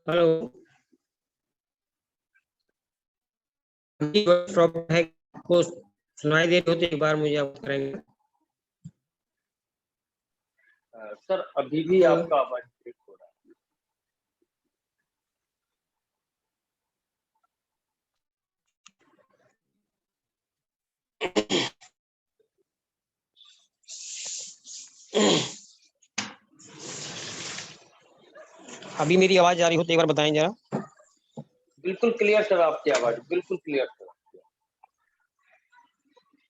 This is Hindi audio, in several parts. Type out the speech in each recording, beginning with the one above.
हेलो। प्रॉब्लम है, आपको सुनाई दे रही हो तो एक बार मुझे आप करेंगे। सर अभी भी तो आपका आवाज ब्रेक हो रहा है। अभी मेरी आवाज आ रही हो तो एक बार बताएं जरा। बिल्कुल क्लियर सर, आपकी आवाज बिल्कुल clear sir.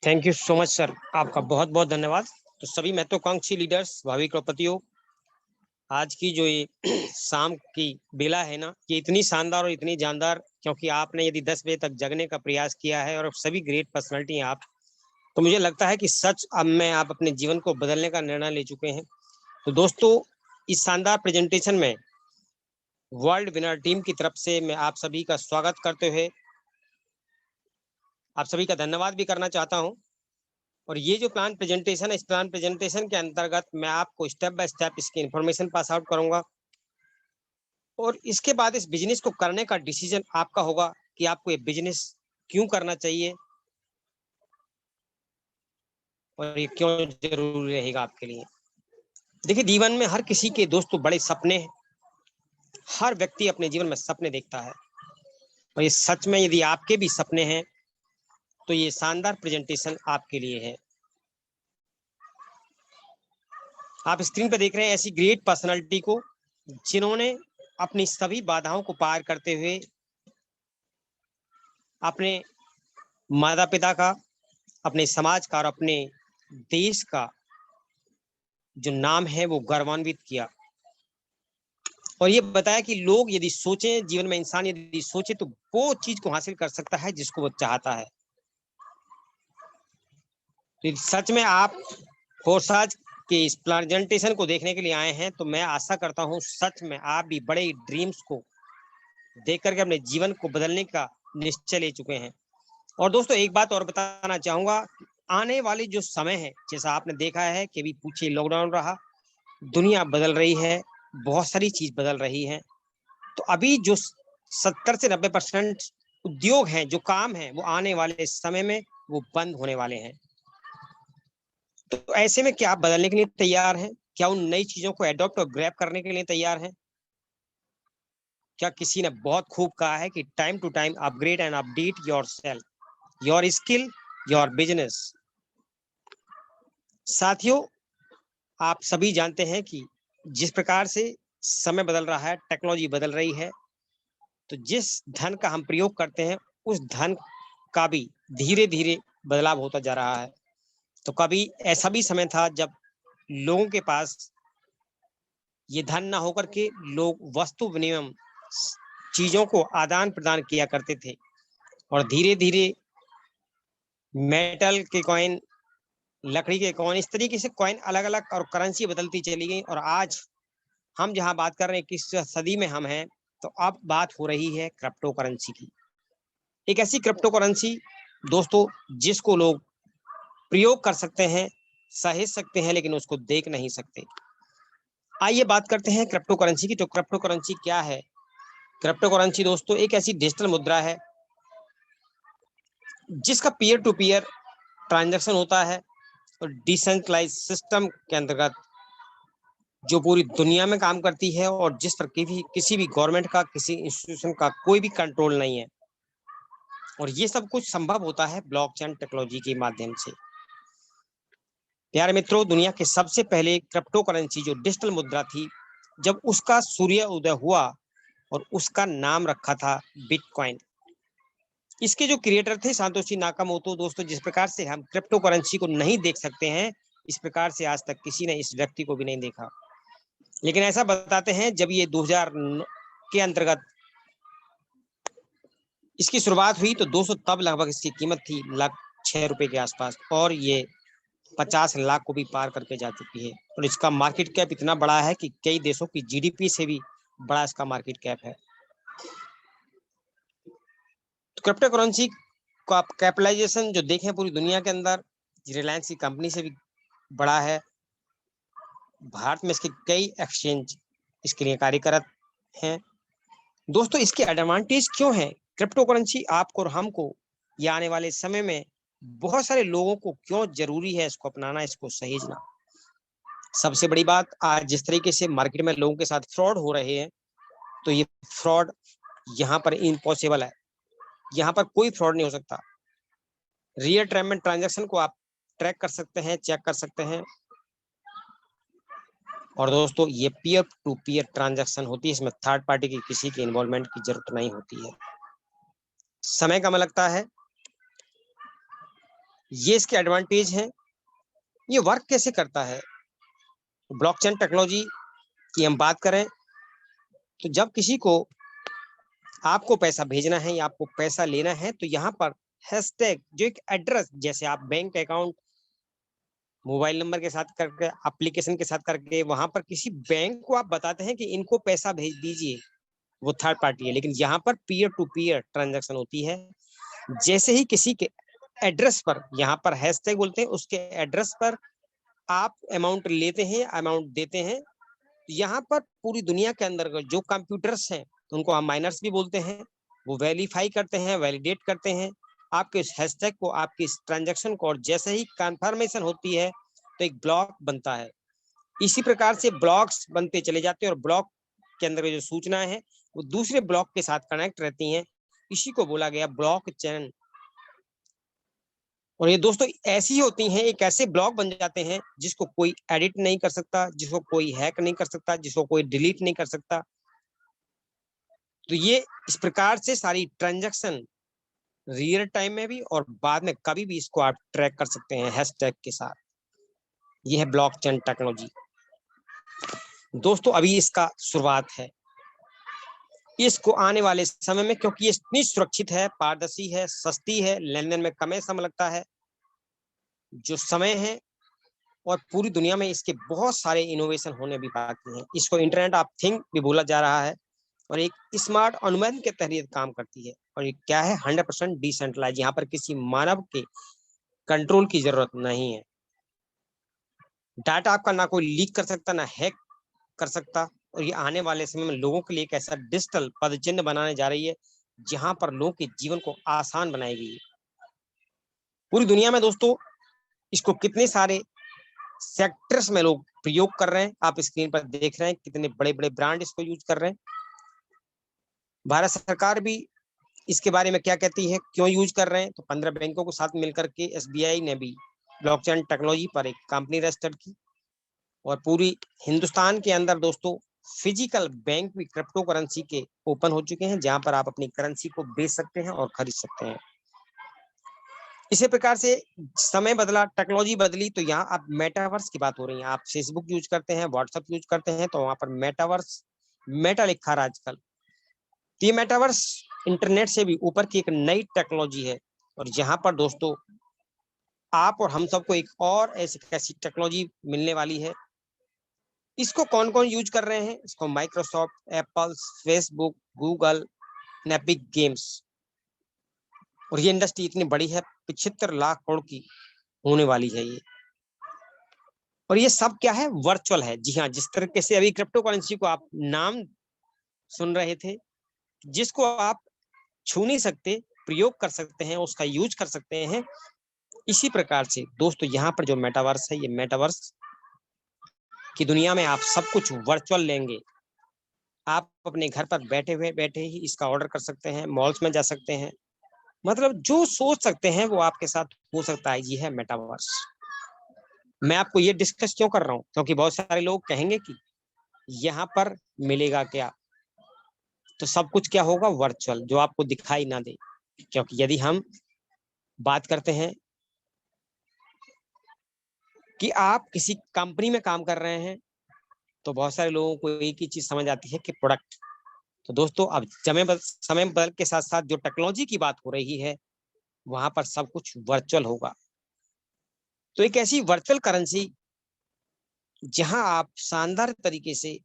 Thank you so much sir, आपका बहुत बहुत धन्यवाद। तो सभी महत्वाकांक्षी लीडर्स, भावी करोड़पतियों, आज की जो ये शाम की बेला है ना, ये इतनी शानदार और इतनी जानदार, क्योंकि आपने यदि 10 बजे तक जगने का प्रयास किया है और सभी ग्रेट पर्सनालिटी हैं आप, तो मुझे लगता है कि सच अब में आप अपने जीवन को बदलने का निर्णय ले चुके हैं। तो दोस्तों, इस शानदार प्रेजेंटेशन में वर्ल्ड विनर टीम की तरफ से मैं आप सभी का स्वागत करते हुए आप सभी का धन्यवाद भी करना चाहता हूं। और ये जो प्लान प्रेजेंटेशन है, इस प्लान प्रेजेंटेशन के अंतर्गत मैं आपको स्टेप बाय स्टेप इसकी इंफॉर्मेशन पास आउट करूंगा और इसके बाद इस बिजनेस को करने का डिसीजन आपका होगा कि आपको ये बिजनेस क्यों करना चाहिए और ये क्यों जरूरी रहेगा आपके लिए। देखिए, जीवन में हर किसी के दोस्तों बड़े सपने हैं। हर व्यक्ति अपने जीवन में सपने देखता है और ये सच में यदि आपके भी सपने हैं तो ये शानदार प्रेजेंटेशन आपके लिए है। आप स्क्रीन पर देख रहे हैं ऐसी ग्रेट पर्सनालिटी को जिन्होंने अपनी सभी बाधाओं को पार करते हुए अपने माता पिता का, अपने समाज का और अपने देश का जो नाम है वो गौरवान्वित किया और ये बताया कि लोग यदि सोचें, जीवन में इंसान यदि सोचे तो वो चीज को हासिल कर सकता है जिसको वो चाहता है। तो सच में आप फोर्साज के इस प्रेजेंटेशन को देखने के लिए आए हैं, तो मैं आशा करता हूं सच में आप भी बड़े ड्रीम्स को देख करके अपने जीवन को बदलने का निश्चय ले चुके हैं। और दोस्तों, एक बात और बताना चाहूंगा, आने वाली जो समय है, जैसा आपने देखा है कि अभी पूछे लॉकडाउन रहा, दुनिया बदल रही है, बहुत सारी चीज बदल रही है। तो अभी जो 70 से 90% उद्योग हैं, जो काम है, वो आने वाले समय में वो बंद होने वाले हैं। तो ऐसे में क्या आप बदलने के लिए तैयार हैं? क्या उन नई चीजों को एडॉप्ट और ग्रैब करने के लिए तैयार हैं? क्या किसी ने बहुत खूब कहा है कि time to time upgrade and update yourself, your skill, your business. साथियों, आप सभी जानते हैं कि जिस प्रकार से समय बदल रहा है, टेक्नोलॉजी बदल रही है, तो जिस धन का हम प्रयोग करते हैं उस धन का भी धीरे धीरे बदलाव होता जा रहा है। तो कभी ऐसा भी समय था जब लोगों के पास ये धन ना होकर के लोग वस्तु विनिमय, चीजों को आदान प्रदान किया करते थे और धीरे धीरे मेटल के कॉइन, लकड़ी के कॉइन, इस तरीके से कॉइन अलग अलग और करेंसी बदलती चली गई। और आज हम जहां बात कर रहे हैं, किस सदी में हम हैं, तो अब बात हो रही है क्रिप्टो करेंसी की। एक ऐसी क्रिप्टो करेंसी दोस्तों जिसको लोग प्रयोग कर सकते हैं, सहेज सकते हैं, लेकिन उसको देख नहीं सकते। आइए बात करते हैं क्रिप्टो करेंसी की। तो क्रिप्टो करेंसी क्या है? क्रिप्टो करेंसी दोस्तों एक ऐसी डिजिटल मुद्रा है जिसका पीयर टू पीयर ट्रांजैक्शन होता है और डिसेंट्रलाइज सिस्टम के अंतर्गत जो पूरी दुनिया में काम करती है और जिस पर किसी भी गवर्नमेंट का, किसी इंस्टीट्यूशन का कोई भी कंट्रोल नहीं है। और ये सब कुछ संभव होता है ब्लॉकचेन टेक्नोलॉजी के माध्यम से। प्यारे मित्रों, दुनिया के सबसे पहले क्रिप्टो करेंसी जो डिजिटल मुद्रा थी, जब उसका सूर्य उदय हुआ और उसका नाम रखा था बिटकॉइन। इसके जो क्रिएटर थे सांतोशी नाकामोटो, दोस्तों जिस प्रकार से हम क्रिप्टो करेंसी को नहीं देख सकते हैं, इस प्रकार से आज तक किसी ने इस व्यक्ति को भी नहीं देखा। लेकिन ऐसा बताते हैं जब ये 2000 के अंतर्गत इसकी शुरुआत हुई तो 200 तब लगभग इसकी कीमत थी ₹6 के आसपास, और ये 50 लाख को भी पार करके जा चुकी है। और इसका मार्केट कैप इतना बड़ा है कि कई देशों की जीडीपी से भी बड़ा इसका मार्केट कैप है। तो क्रिप्टो करेंसी का कैपिटलाइजेशन जो देखें पूरी दुनिया के अंदर, रिलायंस की कंपनी से भी बड़ा है। भारत में इसके कई एक्सचेंज इसके लिए कार्यरत हैं। दोस्तों इसके एडवांटेज क्यों है? क्रिप्टो करेंसी आपको और हमको या आने वाले समय में बहुत सारे लोगों को क्यों जरूरी है इसको अपनाना, इसको सहेजना। सबसे बड़ी बात, आज जिस तरीके से मार्केट में लोगों के साथ फ्रॉड हो रहे हैं, तो ये फ्रॉड यहाँ पर इम्पॉसिबल है, यहाँ पर कोई फ्रॉड नहीं हो सकता। रियल टाइम में ट्रांजैक्शन को आप ट्रैक कर सकते हैं, चेक कर सकते हैं। और दोस्तों ये पीयर टू पीयर ट्रांजैक्शन होती है, इसमें थर्ड पार्टी की किसी की इन्वॉल्वमेंट की जरूरत नहीं होती है, समय कम लगता है। ये इसके एडवांटेज हैं। ये वर्क कैसे करता है? ब्लॉकचेन टेक्नोलॉजी की हम बात करें तो जब किसी को आपको पैसा भेजना है या आपको पैसा लेना है, तो यहाँ पर हैशटैग जो एक एड्रेस, जैसे आप बैंक अकाउंट मोबाइल नंबर के साथ करके, एप्लीकेशन के साथ करके वहां पर किसी बैंक को आप बताते हैं कि इनको पैसा भेज दीजिए, वो थर्ड पार्टी है। लेकिन यहाँ पर पीयर टू पीयर ट्रांजैक्शन होती है। जैसे ही किसी के एड्रेस पर, यहाँ पर हैशटैग बोलते हैं, उसके एड्रेस पर आप अमाउंट लेते हैं, अमाउंट देते हैं, यहाँ पर पूरी दुनिया के अंदर जो कंप्यूटर्स हैं, उनको हम माइनर्स भी बोलते हैं, वो वेरीफाई करते हैं, वैलिडेट करते हैं आपके इस हैशटैग को, आपकी इस ट्रांजैक्शन को। और जैसे ही कंफर्मेशन होती है तो एक ब्लॉक बनता है। इसी प्रकार से ब्लॉक्स बनते चले जाते हैं और ब्लॉक के अंदर जो सूचनाएं हैं वो दूसरे ब्लॉक के साथ कनेक्ट रहती हैं। इसी को बोला गया ब्लॉक चेन। और ये दोस्तों ऐसी होती हैं, एक ऐसे ब्लॉक बन जाते हैं जिसको कोई एडिट नहीं कर सकता, जिसको कोई हैक नहीं कर सकता, जिसको कोई डिलीट नहीं कर सकता। तो ये इस प्रकार से सारी ट्रांजैक्शन रियल टाइम में भी और बाद में कभी भी इसको आप ट्रैक कर सकते हैं हैशटैग के साथ। यह है ब्लॉकचेन टेक्नोलॉजी। दोस्तों अभी इसका शुरुआत है, इसको आने वाले समय में, क्योंकि ये इतनी सुरक्षित है, पारदर्शी है, सस्ती है, लेन देन में कम समय लगता है, जो समय है, और पूरी दुनिया में इसके बहुत सारे इनोवेशन होने भी बाकी हैं। इसको इंटरनेट ऑफ थिंग भी बोला जा रहा है और एक स्मार्ट अनुबंध के तहत काम करती है। और ये क्या है? 100% डिसेंट्रलाइज, यहाँ पर किसी मानव के कंट्रोल की जरूरत नहीं है। डाटा आपका ना कोई लीक कर सकता, ना हैक कर सकता। और ये आने वाले समय में लोगों के लिए एक ऐसा डिजिटल पदचिन्ह बनाने जा रही है जहां पर लोगों के जीवन को आसान बनाएगी। पूरी दुनिया में दोस्तों इसको कितने सारे सेक्टर्स में लोग प्रयोग कर रहे हैं, आप स्क्रीन पर देख रहे हैं कितने बड़े बड़े ब्रांड इसको यूज कर रहे हैं। भारत सरकार भी इसके बारे में क्या कहती है, क्यों यूज कर रहे हैं, तो 15 बैंकों के साथ मिलकर के एसबीआई ने भी ब्लॉकचेन टेक्नोलॉजी पर एक कंपनी रजिस्टर की। और पूरी हिंदुस्तान के अंदर दोस्तों फिजिकल बैंक भी क्रिप्टो करेंसी के ओपन हो चुके हैं, जहां पर आप अपनी करेंसी को बेच सकते हैं और खरीद सकते हैं। इसी प्रकार से समय बदला, टेक्नोलॉजी बदली, तो यहाँ आप मेटावर्स की बात हो रही है। आप फेसबुक यूज करते हैं, व्हाट्सएप यूज करते हैं, तो वहां पर मेटावर्स, मेटा लिखा रहा आजकल। तो ये मेटावर्स इंटरनेट से भी ऊपर की एक नई टेक्नोलॉजी है। और यहाँ पर दोस्तों आप और हम सबको एक और ऐसी टेक्नोलॉजी मिलने वाली है। इसको कौन कौन यूज कर रहे हैं? इसको Microsoft, Apple, Facebook, Google, epic games. और ये इंडस्ट्री इतनी बड़ी है, 75 लाख करोड़ की होने वाली है ये। और ये सब क्या है? वर्चुअल है। जी हाँ, जिस तरीके से अभी क्रिप्टो करेंसी को आप नाम सुन रहे थे, जिसको आप छू नहीं सकते, प्रयोग कर सकते हैं, उसका यूज कर सकते हैं, इसी प्रकार से दोस्तों यहाँ पर जो मेटावर्स है, ये मेटावर्स की दुनिया में आप सब कुछ वर्चुअल लेंगे। आप अपने घर पर बैठे ही इसका ऑर्डर कर सकते हैं, मॉल्स में जा सकते हैं, मतलब जो सोच सकते हैं वो आपके साथ हो सकता है। ये है मेटावर्स। मैं आपको ये डिस्कस क्यों कर रहा हूँ? क्योंकि बहुत सारे लोग कहेंगे कि यहाँ पर मिलेगा क्या, तो सब कुछ क्या होगा? वर्चुअल, जो आपको दिखाई ना दे। क्योंकि यदि हम बात करते हैं कि आप किसी कंपनी में काम कर रहे हैं, तो बहुत सारे लोगों को एक ही चीज समझ आती है कि प्रोडक्ट। तो दोस्तों अब समय बदल के साथ साथ जो टेक्नोलॉजी की बात हो रही है, वहां पर सब कुछ वर्चुअल होगा। तो एक ऐसी वर्चुअल करेंसी जहां आप शानदार तरीके से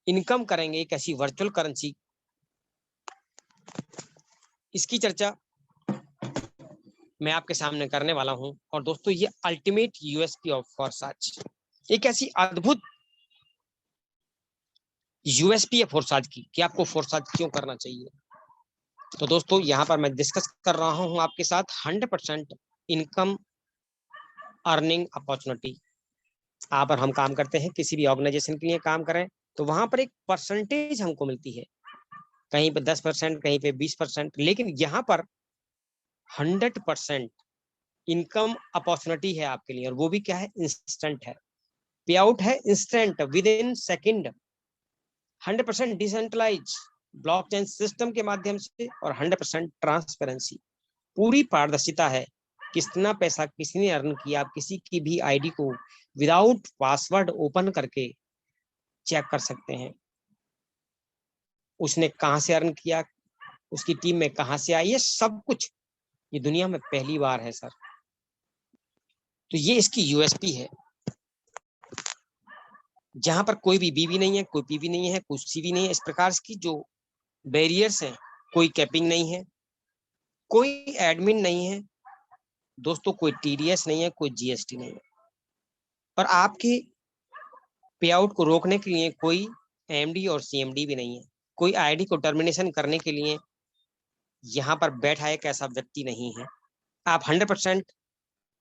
इनकम करेंगे, एक ऐसी वर्चुअल करेंसी, इसकी चर्चा मैं आपके सामने करने वाला हूं। और दोस्तों ये अल्टीमेट यूएसपी ऑफ फॉरसाज, एक ऐसी अद्भुत यूएसपी है फोर्साज की कि आपको फोर्साज क्यों करना चाहिए। तो दोस्तों यहाँ पर मैं डिस्कस कर रहा हूँ आपके साथ 100% इनकम अर्निंग अपॉर्चुनिटी। यहाँ पर हम काम करते हैं, किसी भी ऑर्गेनाइजेशन के लिए काम करें तो वहां पर एक परसेंटेज हमको मिलती है, कहीं पे 10%, कहीं पे 20%, लेकिन यहाँ पर 100% इनकम अपॉर्चुनिटी है आपके लिए, और वो भी क्या है, इंस्टेंट है। पे आउट है instant, within second, 100% decentralise blockchain system के माध्यम से, और 100% ट्रांसपेरेंसी, पूरी पारदर्शिता है। कितना पैसा किसने अर्न किया, आप किसी की भी आईडी को विदाउट पासवर्ड ओपन करके चेक कर सकते हैं। उसने कहां से अर्न किया, उसकी टीम में कहां से आई, ये सब कुछ ये दुनिया में पहली बार है सर। तो ये इसकी यूएसपी है, जहां पर कोई भी बीवी नहीं है, कोई पीवी नहीं है, कोई सीवी नहीं है। इस प्रकार की जो बैरियर्स हैं, कोई कैपिंग नहीं है, कोई एडमिन नहीं है दोस्तों, कोई टीडीएस नहीं है, कोई जीएसटी नहीं है, और आपके पे आउट को रोकने के लिए कोई एमडी और सीएमडी भी नहीं है। कोई आईडी को टर्मिनेशन करने के लिए यहाँ पर बैठा एक ऐसा व्यक्ति नहीं है। आप 100%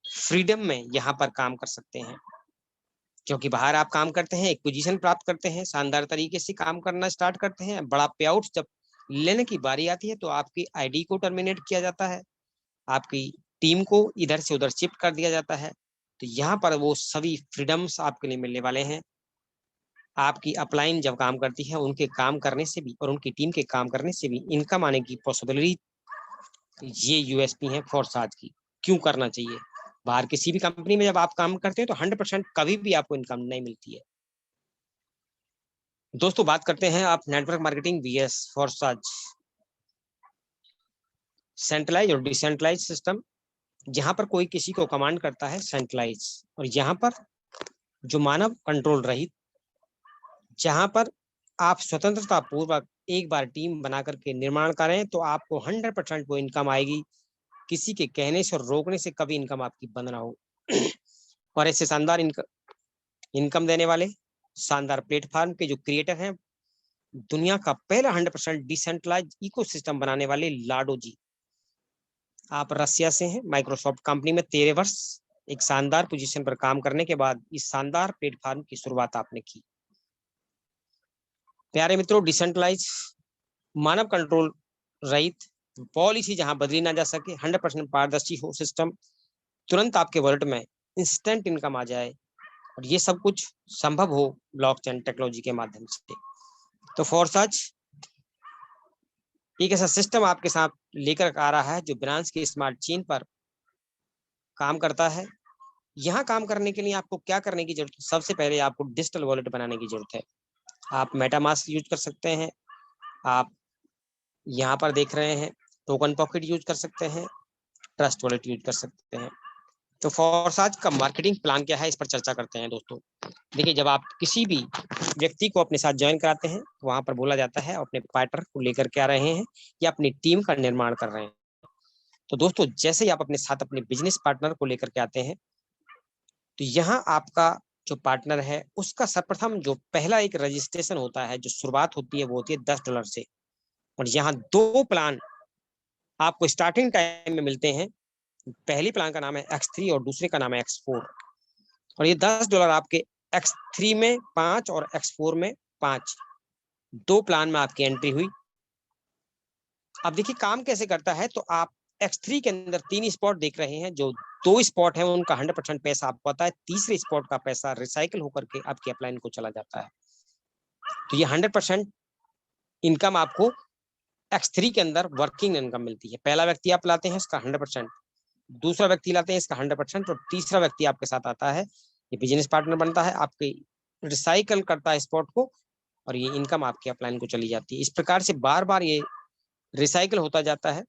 फ्रीडम में यहाँ पर काम कर सकते हैं, क्योंकि बाहर आप काम करते हैं, एक पोजीशन प्राप्त करते हैं, शानदार तरीके से काम करना स्टार्ट करते हैं, बड़ा पे आउट जब लेने की बारी आती है तो आपकी आईडी को टर्मिनेट किया जाता है, आपकी टीम को इधर से उधर शिफ्ट कर दिया जाता है। तो यहाँ पर वो सभी फ्रीडम्स आपके लिए मिलने वाले हैं। आपकी अपलाइन जब काम करती है, उनके काम करने से भी और उनकी टीम के काम करने से भी इनकम आने की पॉसिबिलिटी, ये यूएसपी है फोर्साज की। क्यों करना चाहिए, बाहर किसी भी कंपनी में जब आप काम करते हैं तो 100% कभी भी आपको इनकम नहीं मिलती है। दोस्तों बात करते हैं आप network marketing VS Forsage, centralise और डिसेंट्रलाइज सिस्टम। जहां पर कोई किसी को कमांड करता है सेंट्रलाइज, और यहाँ पर जो मानव कंट्रोल रहित, जहां पर आप स्वतंत्रता पूर्वक एक बार टीम बना करके निर्माण करें तो आपको 100% वो इनकम आएगी। किसी के कहने से और रोकने से कभी इनकम आपकी बंद ना हो। और ऐसे शानदार इनकम देने वाले शानदार प्लेटफॉर्म के जो क्रिएटर हैं, दुनिया का पहला 100% डिसेंट्रलाइज इकोसिस्टम बनाने वाले लाडो जी। आप रसिया से हैं, माइक्रोसॉफ्ट कंपनी में 13 वर्ष एक शानदार पोजीशन पर काम करने के बाद इस शानदार प्लेटफॉर्म की शुरुआत आपने की। प्यारे मित्रों, डिसेंट्रलाइज, मानव कंट्रोल रहित पॉलिसी, जहां बदली ना जा सके, 100% पारदर्शी हो सिस्टम, तुरंत आपके वॉलेट में इंस्टेंट इनकम आ जाए, और ये सब कुछ संभव हो ब्लॉकचेन टेक्नोलॉजी के माध्यम से। तो फोर्साज एक ऐसा सिस्टम आपके साथ लेकर आ रहा है जो बिनांस की स्मार्ट चेन पर काम करता है। यहाँ काम करने के लिए आपको क्या करने की जरूरत है, सबसे पहले आपको डिजिटल वॉलेट बनाने की जरूरत है। आप मेटामास्क यूज कर सकते हैं, आप यहाँ पर देख रहे हैं टोकन पॉकेट यूज कर सकते हैं, ट्रस्ट वॉलेट यूज कर सकते हैं। तो फोर्साज का मार्केटिंग प्लान क्या है, इस पर चर्चा करते हैं दोस्तों। देखिए, जब आप किसी भी व्यक्ति को अपने साथ ज्वाइन कराते हैं तो वहां पर बोला जाता है अपने पार्टनर को लेकर के आ रहे हैं या अपनी टीम का निर्माण कर रहे हैं। तो दोस्तों जैसे ही आप अपने साथ अपने बिजनेस पार्टनर को लेकर के आते हैं तो यहाँ आपका जो पार्टनर है उसका सर्वप्रथम जो पहला एक रजिस्ट्रेशन होता है, जो शुरुआत होती है वो होती है $10 से। और यहाँ 2 प्लान आपको स्टार्टिंग टाइम में मिलते हैं। पहली प्लान का नाम है X3 और दूसरे का नाम है X4, और ये $10 आपके X3 में 5 और X4 में 5, 2 प्लान में आपकी एंट्री हुई। अब देखिए काम कैसे करता है, तो आप X3 के अंदर 3 स्पॉट देख रहे हैं, जो 2 स्पॉट है उनका 100% पैसा आपको आता है, तीसरे स्पॉट का पैसा रिसाइकिल होकर के आपके अपलाइन को चला जाता है। तो ये 100% इनकम आपको X3 के अंदर वर्किंग इनकम मिलती है। पहला व्यक्ति आप लाते हैं इसका 100%, दूसरा व्यक्ति लाते हैं इसका 100%, और तीसरा व्यक्ति आपके साथ आता है, ये बिजनेस पार्टनर बनता है, आपके रिसाइकल करता है स्पॉट को, और ये इनकम आपके अपलाइन को चली जाती है। इस प्रकार से बार बार ये रिसाइकल होता जाता है।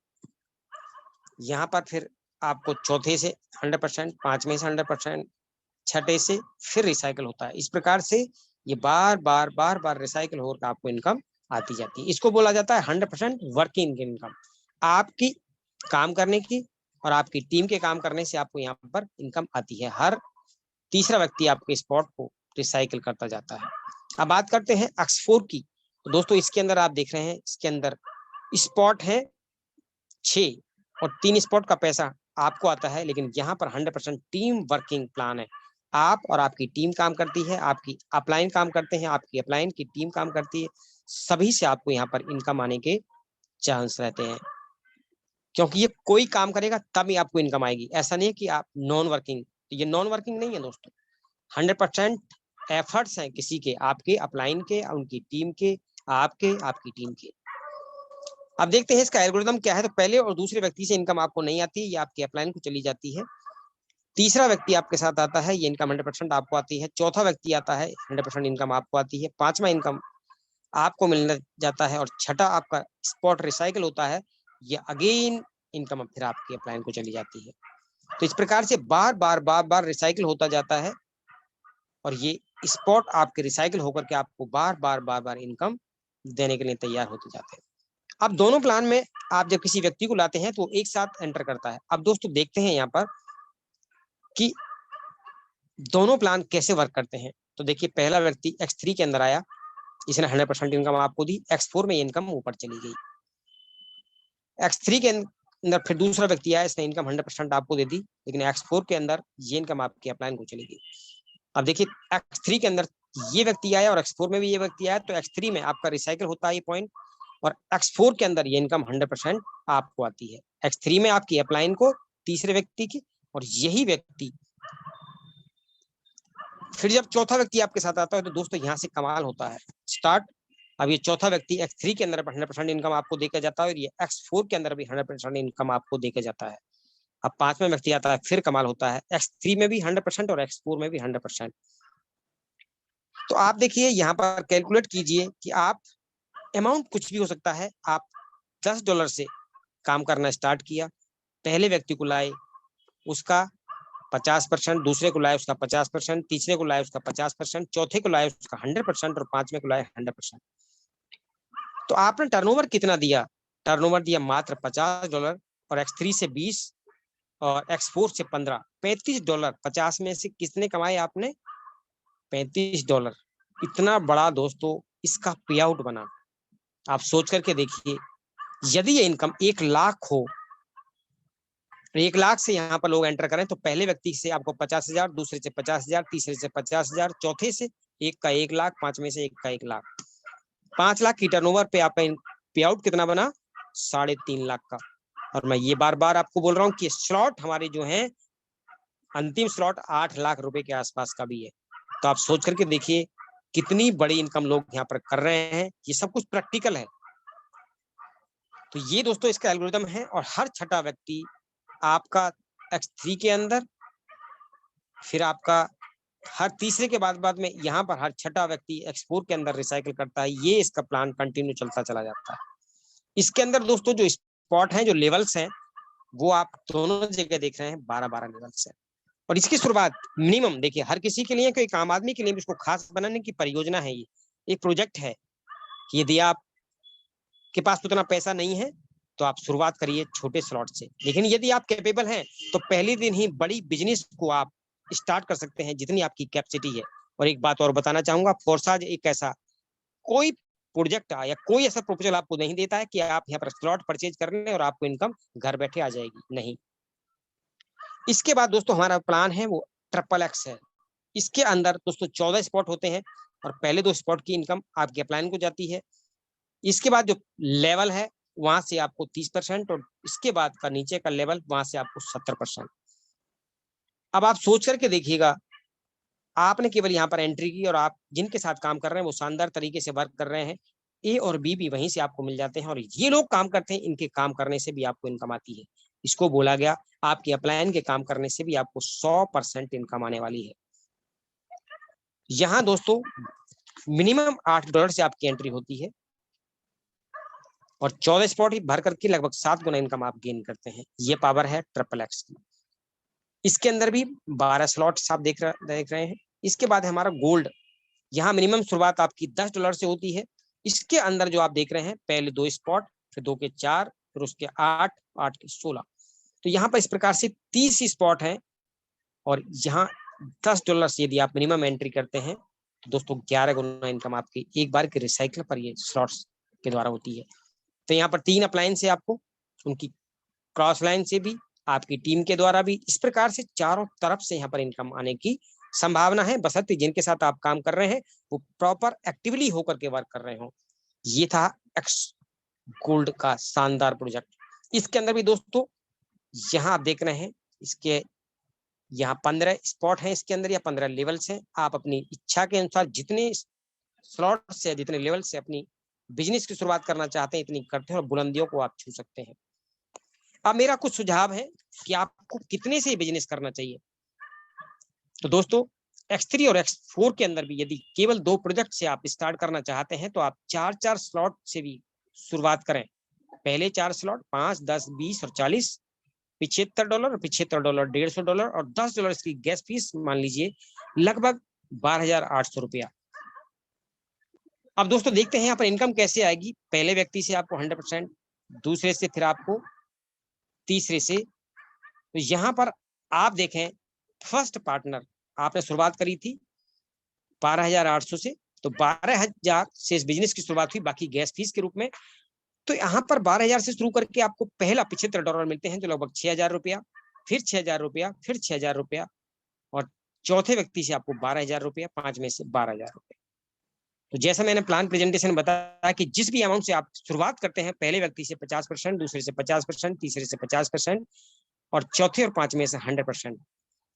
यहाँ पर फिर आपको चौथे से 100%, 5वें से 100%, छठे से फिर रिसाइकल होता है। इस प्रकार से ये बार बार रिसाइकल होकर आपको इनकम आती जाती है। इसको बोला जाता है 100% वर्किंग इनकम। आपकी काम करने की और आपकी टीम के काम करने से आपको यहाँ पर इनकम आती है। हर तीसरा व्यक्ति आपके स्पॉट को रिसाइकिल करता जाता है। अब बात करते हैं X4 की। तो दोस्तों इसके अंदर आप देख रहे हैं, इसके अंदर स्पॉट है 6 और 3 स्पॉट का पैसा आपको आता है, लेकिन यहाँ पर 100% टीम वर्किंग प्लान है। आप और आपकी टीम काम करती है, आपकी अपलाइन काम करते हैं, आपकी अपलाइन की टीम काम करती है, सभी से आपको यहाँ पर इनकम आने के चांस रहते हैं, क्योंकि ये कोई काम करेगा तब ही आपको इनकम आएगी। ऐसा नहीं है कि आप नॉन वर्किंग, तो ये नॉन वर्किंग नहीं है दोस्तों, 100% एफर्ट्स हैं किसी के, आपके अपलाइन के, उनकी टीम के, आपके, आपकी टीम के। अब देखते हैं इसका एल्गोरिथम क्या है। तो पहले और दूसरे व्यक्ति से इनकम आपको नहीं आती, ये आपके अपलाइन को चली जाती है। तीसरा व्यक्ति आपके साथ आता है, ये इनकम 100% आपको आती है। चौथा व्यक्ति आता है, 100% इनकम आपको आती है। पांचवा इनकम आपको मिलने जाता है, और छठा आपका स्पॉट रिसाइकल होता है, ये अगेन इनकम फिर आपके अपलाइन को चली जाती है। तो इस प्रकार से बार बार रिसाइकल होता जाता है, और ये स्पॉट आपके रिसाइकल होकर के आपको बार बार इनकम देने के लिए तैयार होते जाते हैं। अब दोनों प्लान में आप जब किसी व्यक्ति को लाते हैं तो एक साथ एंटर करता है। अब दोस्तों देखते हैं यहाँ पर कि दोनों प्लान कैसे वर्क करते हैं। तो देखिए पहला व्यक्ति X3 के अंदर आया, इसने 100% इनकम आपको दी, X4 में ये इनकम ऊपर चली गई। X3 के अंदर फिर दूसरा व्यक्ति आया, इसने इनकम 100% आपको दे दी, लेकिन X4 के अंदर ये इनकम आपके अपलाइन को चली गई। अब देखिए X3 के अंदर ये व्यक्ति आया और X4 में भी ये व्यक्ति आया, तो X3 में आपका रिसाइकल होता है ये पॉइंट, और X4 के अंदर ये इनकम 100% आपको आती है। X3 में आपकी अपलाइन को, तीसरे व्यक्ति की, और यही व्यक्ति फिर जब चौथा व्यक्ति आपके साथ आता है तो दोस्तों यहाँ से कमाल होता है स्टार्ट। अब ये चौथा व्यक्ति X3 के अंदर 100% इनकम आपको देकर जाता है, और ये X4 के अंदर भी 100% इनकम आपको देकर जाता है। अब पांचवा व्यक्ति आता है, फिर कमाल होता है, X3 में भी 100% और X4 में भी 100%। तो आप देखिए यहाँ पर कैलकुलेट कीजिए कि आप अमाउंट कुछ भी हो सकता है। आप $10 से काम करना स्टार्ट किया, पहले व्यक्ति को लाए उसका 50%, दूसरे को लाए उसका 50%, तीसरे को लाए उसका 50%, चौथे को लाए उसका 100% और पांचवें को लाए 100%। तो आपने टर्नओवर कितना दिया? टर्नओवर दिया मात्र $50, और X3 से 20 और X4 से 15, $35। 50 में से कितने कमाए आपने? $35। इतना बड़ा दोस्तों इसका पे आउट बना। आप सोच करके देखिए, यदि ये इनकम 1 लाख हो, 1 लाख से यहाँ पर लोग एंटर करें, तो पहले व्यक्ति से आपको 50,000, दूसरे से 50,000, तीसरे से 50,000, चौथे से एक का 1 लाख, पांचवें से एक का 1 लाख, 5 लाख की टर्नओवर पे आपका पे आउट कितना बना? 3.5 लाख का। और मैं ये बार बार आपको बोल रहा हूँ कि स्लॉट हमारे जो है, अंतिम स्लॉट 8 लाख रुपए के आसपास का भी है। तो आप सोच करके देखिए कितनी बड़ी इनकम लोग यहाँ पर कर रहे हैं। ये सब कुछ प्रैक्टिकल है। तो ये दोस्तों इसका एल्गोरिथम है, और हर छठा व्यक्ति आपका X3 के अंदर, फिर आपका हर तीसरे के बाद में यहाँ पर हर छठा व्यक्ति X4 के अंदर रिसाइकिल करता है। ये इसका प्लान कंटिन्यू चलता चला जाता है। इसके अंदर दोस्तों जो स्पॉट हैं, जो लेवल्स हैं, वो आप दोनों जगह देख रहे हैं, 12 लेवल्स है। और इसकी शुरुआत मिनिमम देखिए, हर किसी के लिए, कोई आम आदमी के लिए भी इसको खास बनाने की परियोजना है। ये एक प्रोजेक्ट है कि यदि आप के पास उतना पैसा नहीं है तो आप शुरुआत करिए छोटे स्लॉट से, लेकिन यदि आप कैपेबल हैं तो पहले दिन ही बड़ी बिजनेस को आप स्टार्ट कर सकते हैं, जितनी आपकी कैपेसिटी है। और एक बात और बताना चाहूंगा, फोर्साज एक ऐसा कोई प्रोजेक्ट या कोई ऐसा प्रोपोजल आपको नहीं देता है कि आप यहाँ पर स्लॉट परचेज कर लें और आपको इनकम घर बैठे आ जाएगी, नहीं। इसके बाद दोस्तों हमारा प्लान है वो XXX है। इसके अंदर दोस्तों 14 स्पॉट होते हैं, और पहले 2 स्पॉट की इनकम आपके अपलाइन को जाती है। इसके बाद जो लेवल है वहां से आपको 30%, और इसके बाद का नीचे का लेवल वहां से आपको 70%। अब आप सोच करके देखिएगा, आपने केवल यहाँ पर एंट्री की, और आप जिनके साथ काम कर रहे हैं वो शानदार तरीके से वर्क कर रहे हैं। ए और बी भी वहीं से आपको मिल जाते हैं, और ये लोग काम करते हैं, इनके काम करने से भी आपको इनकम आती है। इसको बोला गया आपके अपलाइन के काम करने से भी आपको 100% इनकम आने वाली है। यहाँ दोस्तों मिनिमम $8 से आपकी एंट्री होती है, और 14 स्पॉट ही भर करके लगभग 7 गुना इनकम आप गेन करते हैं। ये पावर है XXX की। इसके अंदर भी 12 स्लॉट्स आप देख रहे हैं। इसके बाद है हमारा गोल्ड। यहाँ मिनिमम शुरुआत आपकी $10 से होती है। इसके अंदर जो आप देख रहे हैं, पहले 2 स्पॉट, फिर 2 के 4, फिर उसके 8, 8 के 16। तो यहाँ पर इस प्रकार से 30 स्पॉट हैं, और यहाँ $10 से यदि आप मिनिमम एंट्री करते हैं तो दोस्तों 11 गुना इनकम आपकी एक बार के रिसाइकल पर ये स्लॉट्स के द्वारा होती है। तो यहाँ पर 3 अप्लायंस है आपको, उनकी क्रॉस लाइन से भी, आपकी टीम के द्वारा भी, इस प्रकार से चारों तरफ से यहाँ पर इनकम आने की संभावना है, बशर्ते जिनके साथ आप काम कर रहे हैं वो प्रॉपर एक्टिवली होकर के वर्क कर रहे हो। ये था एक्स गोल्ड का शानदार प्रोजेक्ट। इसके अंदर भी दोस्तों यहाँ आप देख रहे हैं, इसके यहाँ 15 स्पॉट हैं इसके अंदर, या 15 लेवल्स हैं। आप अपनी इच्छा के अनुसार जितने स्लॉट से, जितने लेवल से अपनी बिजनेस की शुरुआत करना चाहते हैं इतनी करते हैं, और बुलंदियों को आप छू सकते हैं। अब मेरा कुछ सुझाव है कि आपको कितने से बिजनेस करना चाहिए। तो दोस्तों X3 और X4 के अंदर भी यदि केवल 2 प्रोजेक्ट से आप स्टार्ट करना चाहते हैं तो आप 4-4 स्लॉट से भी शुरुआत करें। पहले 4 स्लॉट 5, 10, 20 और 40, $75 और $75, $150 और $10 की गैस फीस, मान लीजिए लगभग 12,800 रुपया। अब दोस्तों देखते हैं यहाँ पर इनकम कैसे आएगी। पहले व्यक्ति से आपको 100%, दूसरे से, फिर आपको तीसरे से। तो यहाँ पर आप देखें, फर्स्ट पार्टनर आपने शुरुआत करी थी 12,800 से, तो 12,000 से इस बिजनेस की शुरुआत हुई, बाकी गैस फीस के रूप में। तो यहाँ पर 12,000 से शुरू करके आपको पहला $75 मिलते हैं, जो लगभग 6,000 रुपया, फिर 6,000 रुपया, फिर 6,000 रुपया, और चौथे व्यक्ति से आपको 12,000 रुपया, 5 में से 12,000 रुपया। तो जैसा मैंने प्लान प्रेजेंटेशन में बताया कि जिस भी अमाउंट से आप शुरुआत करते हैं, पहले व्यक्ति से 50%, दूसरे से 50%, तीसरे से 50% और चौथे और 5 में से 100%।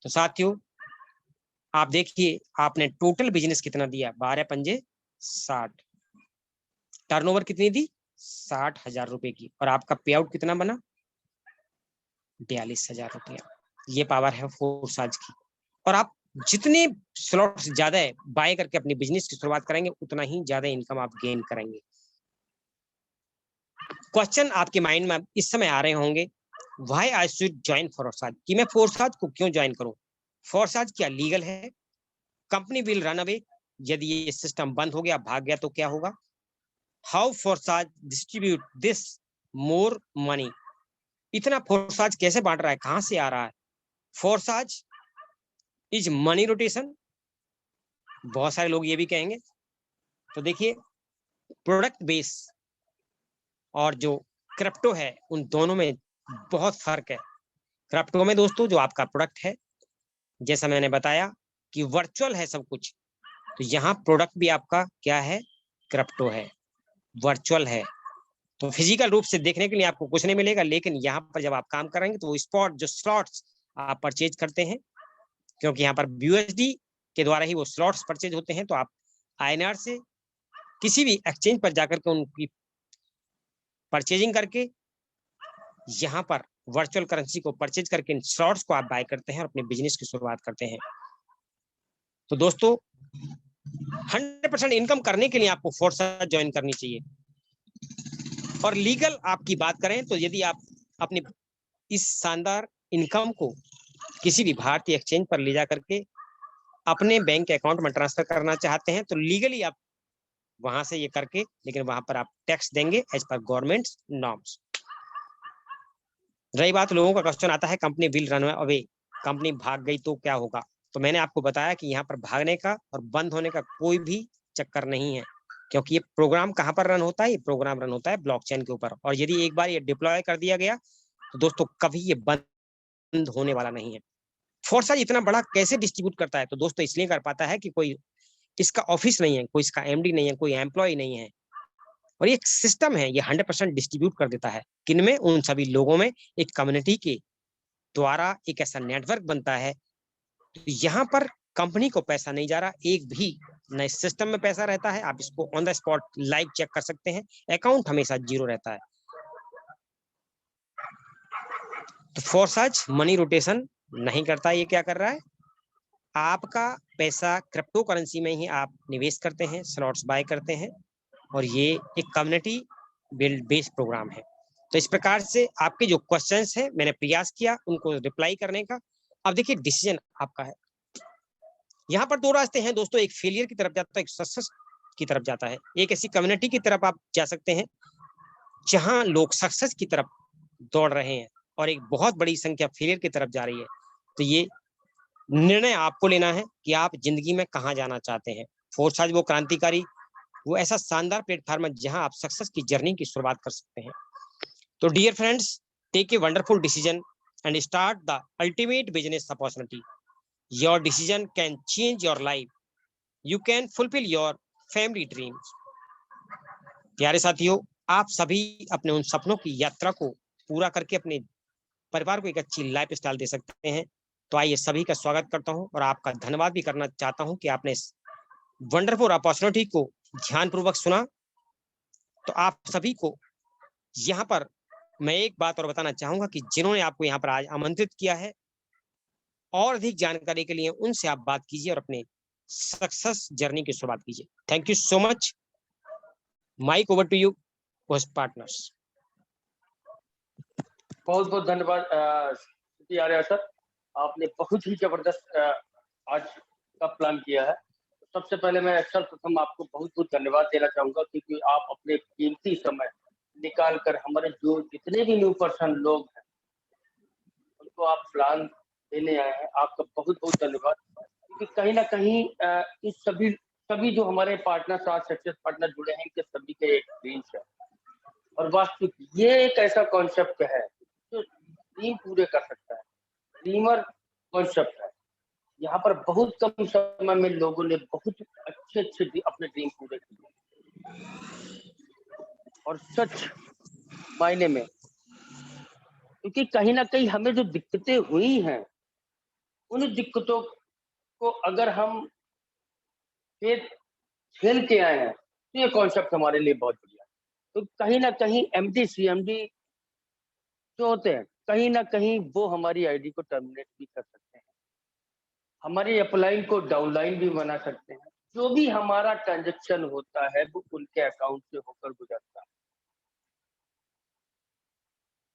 तो साथियों आप देखिए, आपने टोटल बिजनेस कितना दिया, 12 पंजे 60, टर्नओवर कितनी दी, 60,000 रुपए की, और आपका पे आउट कितना बना, 42,000 रुपया। ये पावर है फोर्साज की। और आप जितने स्लॉट्स ज्यादा है बाय करके अपनी बिजनेस की शुरुआत करेंगे, उतना ही ज्यादा इनकम आप गेन करेंगे। क्वेश्चन आपके माइंड में इस समय आ रहे होंगे, why I should join Forsage, कि मैं फोर्साज को क्यों ज्वाइन करूं। फोर्साज क्या लीगल है, कंपनी विल रन अवे, यदि ये सिस्टम बंद हो गया, भाग गया, तो क्या होगा। हाउ फोर्साज डिस्ट्रीब्यूट दिस मोर मनी, इतना फोर्साज कैसे बांट रहा है, कहां से आ रहा है। फोर्साज इज मनी रोटेशन, बहुत सारे लोग ये भी कहेंगे। तो देखिए, प्रोडक्ट बेस और जो क्रिप्टो है, उन दोनों में बहुत फर्क है। क्रिप्टो में दोस्तों जो आपका प्रोडक्ट है, जैसा मैंने बताया कि वर्चुअल है सब कुछ, तो यहाँ प्रोडक्ट भी आपका क्या है, क्रिप्टो है, वर्चुअल है। तो फिजिकल रूप से देखने के लिए आपको कुछ नहीं मिलेगा, लेकिन यहाँ पर जब आप काम करेंगे तो वो स्पॉट जो स्लॉट्स आप परचेज करते हैं, क्योंकि यहाँ पर BUSD के द्वारा ही वो स्लॉट्स परचेज होते हैं, तो आप INR से किसी भी एक्सचेंज पर जाकर के उनकी परचेजिंग करके यहाँ पर वर्चुअल करेंसी को परचेज करके इन स्लॉट्स को आप बाय करते हैं और अपने बिजनेस की शुरुआत करते हैं। तो दोस्तों 100% इनकम करने के लिए आपको फोर्साज ज्वाइन करनी चाहिए। और लीगल आपकी बात करें तो यदि आप अपनी इस शानदार इनकम को किसी भी भारतीय एक्सचेंज पर ले जा करके अपने बैंक अकाउंट में ट्रांसफर करना चाहते हैं, तो लीगली आप वहां से ये करके, लेकिन वहां पर आप टैक्स देंगे एज पर गवर्नमेंट नॉर्म्स। रही बात लोगों का क्वेश्चन आता है, company will run away, company भाग गई तो क्या होगा। तो मैंने आपको बताया कि यहाँ पर भागने का और बंद होने का कोई भी चक्कर नहीं है, क्योंकि ये प्रोग्राम कहाँ पर रन होता है, ये प्रोग्राम रन होता है ब्लॉकचेन के ऊपर। और यदि एक बार ये डिप्लॉय कर दिया गया तो दोस्तों कभी ये बंद होने वाला नहीं है। फोर्साज इतना बड़ा कैसे डिस्ट्रीब्यूट करता है, तो दोस्तों इसलिए कर पाता है कि कोई इसका ऑफिस नहीं है, कोई इसका MD नहीं है, कोई एम्प्लॉय नहीं है, और ये एक सिस्टम है, ये 100% डिस्ट्रीब्यूट कर देता है। किनमें, उन सभी लोगों में, एक कम्युनिटी के द्वारा एक ऐसा नेटवर्क बनता है। तो यहाँ पर कंपनी को पैसा नहीं जा रहा, एक भी न इस सिस्टम में पैसा रहता है। आप इसको on the spot live check कर सकते हैं, अकाउंट हमेशा 0 रहता है। तो फोर्साज मनी रोटेशन नहीं करता, ये क्या कर रहा है, आपका पैसा क्रिप्टो करेंसी में ही आप निवेश करते हैं, स्लॉट्स बाय करते हैं, और ये एक कम्युनिटी बिल्ड बेस्ड प्रोग्राम है। तो इस प्रकार से आपके जो क्वेश्चंस हैं मैंने प्रयास किया उनको रिप्लाई करने का। अब देखिए डिसीजन आपका है। यहाँ पर 2 रास्ते हैं दोस्तों, एक फेलियर की तरफ जाता है, एक सक्सेस की तरफ जाता है। एक ऐसी कम्युनिटी की तरफ आप जा सकते हैं जहां लोग सक्सेस की तरफ दौड़ रहे हैं और एक बहुत बड़ी संख्या फेलियर की तरफ जा रही है। तो ये निर्णय आपको लेना है कि आप जिंदगी में कहाँ जाना चाहते हैं। फोर्साज वो क्रांतिकारी, वो ऐसा शानदार प्लेटफॉर्म है जहां आप सक्सेस की जर्नी की शुरुआत कर सकते हैं। तो dear friends, take a wonderful decision and start the ultimate business opportunity. Your decision can change your life, you can fulfil your family dreams. प्यारे साथियों, आप सभी अपने उन सपनों की यात्रा को पूरा करके अपने परिवार को एक अच्छी लाइफ स्टाइल दे सकते हैं। तो आइए सभी का स्वागत करता हूं और आपका धन्यवाद भी करना चाहता हूं कि आपने इस वंडरफुल अपॉर्चुनिटी को ध्यानपूर्वक सुना। तो आप सभी को यहाँ पर मैं एक बात और बताना चाहूंगा कि जिन्होंने आपको यहाँ पर आज आमंत्रित किया है, और अधिक जानकारी के लिए उनसे आप बात कीजिए और अपने सक्सेस जर्नी की शुरुआत कीजिए। Thank you so much. Mike over to you host partners. बहुत बहुत धन्यवाद आर्या सर, आपने बहुत ही जबरदस्त आज का प्लान किया है। सबसे पहले मैं सर्वप्रथम आपको बहुत बहुत धन्यवाद देना चाहूंगा, क्योंकि आप अपने कीमती समय निकाल कर हमारे जो जितने भी न्यू पर्सन लोग हैं उनको आप प्लान देने आए हैं। आपका बहुत बहुत धन्यवाद, क्योंकि कहीं ना कहीं इस सभी जो हमारे पार्टनर आज सक्सेस पार्टनर जुड़े हैं, इनके सभी के एक ड्रीम्स है और वास्तविक ये एक ऐसा कॉन्सेप्ट है जो ड्रीम पूरे कर सकता है। ड्रीमर कॉन्सेप्ट है। यहाँ पर बहुत कम समय में लोगों ने बहुत अच्छे अपने ड्रीम पूरे किए, और सच मायने में, क्योंकि कहीं ना कहीं हमें जो दिक्कतें हुई हैं, उन दिक्कतों को अगर हम फिर झेल के आए हैं तो ये कॉन्सेप्ट हमारे लिए बहुत बढ़िया है। तो कहीं ना कहीं एमडी सीएमडी जो होते हैं, कहीं ना कहीं वो हमारी आईडी को टर्मिनेट भी कर सकते हैं, हमारी अपलाइन को डाउनलाइन भी बना सकते हैं। जो भी हमारा ट्रांजेक्शन होता है वो उनके अकाउंट से होकर गुजरता है।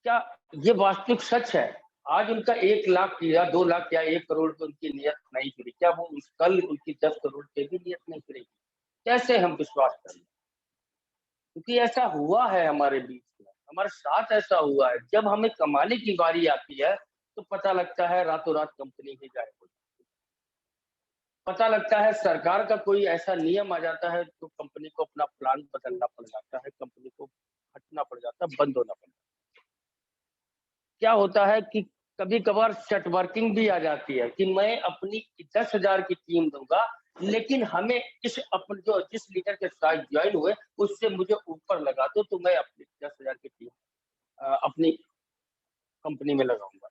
क्या ये वास्तविक सच है? आज उनका 1 लाख या 2 लाख या 1 करोड़ की उनकी नियत नहीं फिरी, क्या वो कल उनकी 10 करोड़ की भी नियत नहीं फिरेगी? कैसे हम विश्वास करें? क्योंकि ऐसा हुआ है हमारे बीच में, हमारे साथ ऐसा हुआ है। जब हमें कमाने की बारी आती है तो पता लगता है रातों रात कंपनी ही गायब हो जाती है। पता लगता है सरकार का कोई ऐसा नियम आ जाता है तो कंपनी को अपना प्लान बदलना पड़ जाता है, कंपनी को हटना पड़ जाता है, बंद होना पड़ जाता है। क्या होता है कि कभी कभार सेट वर्किंग भी आ जाती है कि मैं अपनी 10,000 की टीम दूंगा, लेकिन हमें इस अपन जो जिस लीडर के साथ ज्वाइन हुए उससे मुझे ऊपर लगा दो, तो मैं अपनी 10,000 की टीम अपनी कंपनी में लगाऊंगा।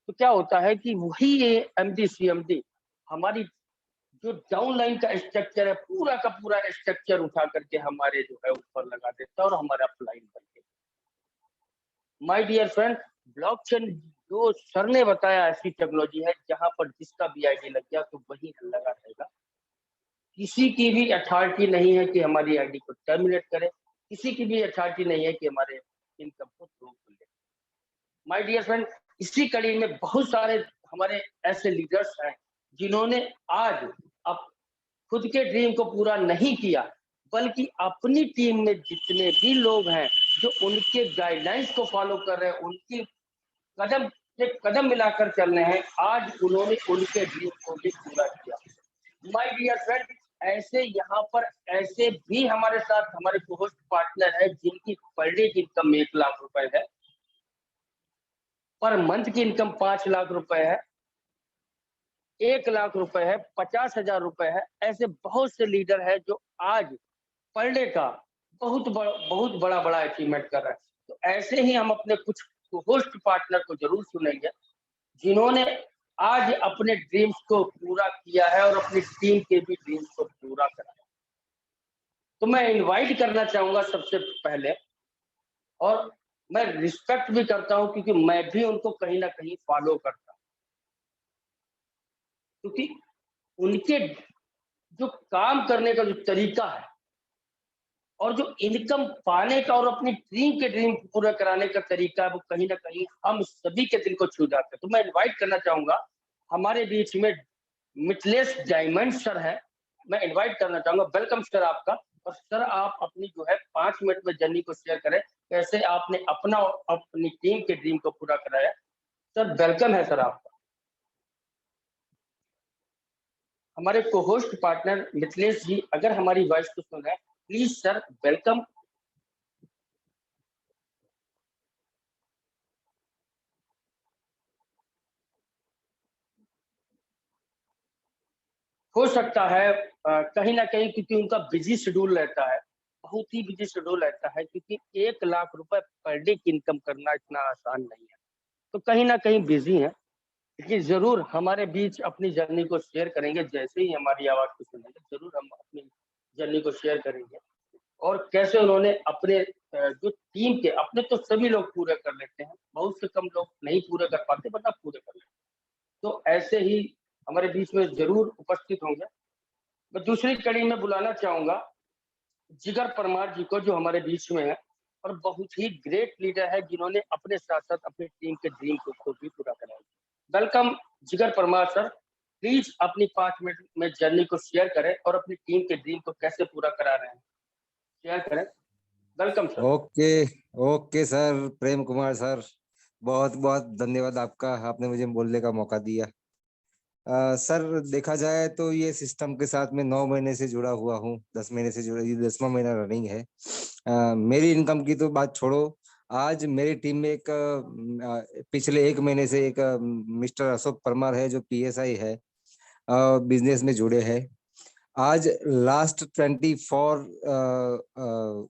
तो क्या होता है कि वही ये एमडी सीएमडी हमारी जो डाउन लाइन का स्ट्रक्चर है, पूरा का पूरा स्ट्रक्चर उठा करके हमारे जो है ऊपर लगा देता है और हमारा अपलाइन बन गया। माय डियर फ्रेंड, ब्लॉकचेन जो सर ने बताया ऐसी टेक्नोलॉजी है जहां पर जिसका भी आईडी लग गया तो वही लगा रहेगा। किसी की भी अथॉरिटी नहीं है कि हमारी आईडी को टर्मिनेट करे, किसी की भी अथॉरिटी नहीं है कि हमारे इनकम को रोक ले। माय डियर फ्रेंड, इसी कड़ी में बहुत सारे हमारे ऐसे लीडर्स हैं जिन्होंने आज अब खुद के ड्रीम को पूरा नहीं किया, बल्कि अपनी टीम में जितने भी लोग हैं जो उनके गाइडलाइंस को फॉलो कर रहे हैं, उनकी कदम से कदम मिलाकर चल रहे हैं, आज उन्होंने उनके ड्रीम को भी पूरा किया। माय डियर फ्रेंड, ऐसे यहाँ पर ऐसे भी हमारे साथ हमारे होस्ट पार्टनर है जिनकी पर डे की इनकम 1 लाख रुपए है, पर मंथ की इनकम 5 लाख रुपए है, 1 लाख रुपए है, 50,000 रुपए है। ऐसे बहुत से लीडर है जो आज पर डे का बहुत बड़ा अचीवमेंट कर रहा है। तो ऐसे ही हम अपने कुछ होस्ट पार्टनर को जरूर सुनेंगे जिन्होंने आज अपने ड्रीम्स को पूरा किया है और अपनी टीम के भी ड्रीम्स को पूरा करा है। तो मैं इनवाइट करना चाहूंगा सबसे पहले, और मैं रिस्पेक्ट भी करता हूं क्योंकि मैं भी उनको कहीं ना कहीं फॉलो करता हूं, क्योंकि उनके जो काम करने का जो तरीका है और जो इनकम पाने का और अपनी ड्रीम पूरा कराने का तरीका है, वो कहीं ना कहीं हम सभी के दिल को छू जाते हैं। तो मैं इनवाइट करना चाहूंगा, हमारे बीच में मिथलेश डायमंड सर है, मैं इनवाइट करना चाहूंगा। वेलकम सर आपका। और सर आप अपनी जो है 5 मिनट में जर्नी को शेयर करें, कैसे आपने अपनी टीम के ड्रीम को पूरा कराया। सर वेलकम है सर आपका। हमारे को होस्ट पार्टनर मिथिलेश जी अगर हमारी वॉइस को सुन रहे हैं, प्लीज सर वेलकम। हो सकता है कहीं ना कहीं, क्योंकि उनका बिजी शेड्यूल रहता है, बहुत ही बिजी शेड्यूल रहता है, क्योंकि 1 लाख रुपए पर डे की इनकम करना इतना आसान नहीं है, तो कहीं ना कहीं बिजी है। लेकिन जरूर हमारे बीच अपनी जर्नी को शेयर करेंगे, जैसे ही हमारी आवाज को सुनेंगे जरूर हम अपनी जर्नी को शेयर करेंगे, और कैसे उन्होंने अपने जो टीम के, अपने तो सभी लोग पूरे कर लेते हैं, बहुत से कम लोग नहीं पूरे कर पाते, बट आप पूरे कर लेते हैं। तो ऐसे ही हमारे बीच में जरूर उपस्थित होंगे। मैं दूसरी कड़ी में बुलाना चाहूंगा जिगर परमार जी को, जो हमारे बीच में है और बहुत ही ग्रेट लीडर है, जिन्होंने अपने साथ साथ अपनी टीम के ड्रीम को भी पूरा कराया। वेलकम जिगर परमार सर, प्लीज अपनी 5 मिनट में जर्नी को शेयर करें और अपनी टीम के ड्रीम को कैसे पूरा करा रहे हैं, शेयर करें। Welcome sir. Okay okay sir, Prem Kumar sir, बहुत बहुत धन्यवाद आपका, आपने मुझे बोलने का मौका दिया। सर देखा जाए तो ये सिस्टम के साथ में 9 महीने से जुड़ा हुआ हूँ, 10 महीने से जुड़ा, ये 10वां महीना रनिंग है। मेरी इनकम की तो बात छोड़ो, आज मेरी टीम में एक पिछले 1 महीने से एक मिस्टर अशोक परमार है, जो PSI है, बिजनेस में जुड़े हैं। आज लास्ट 24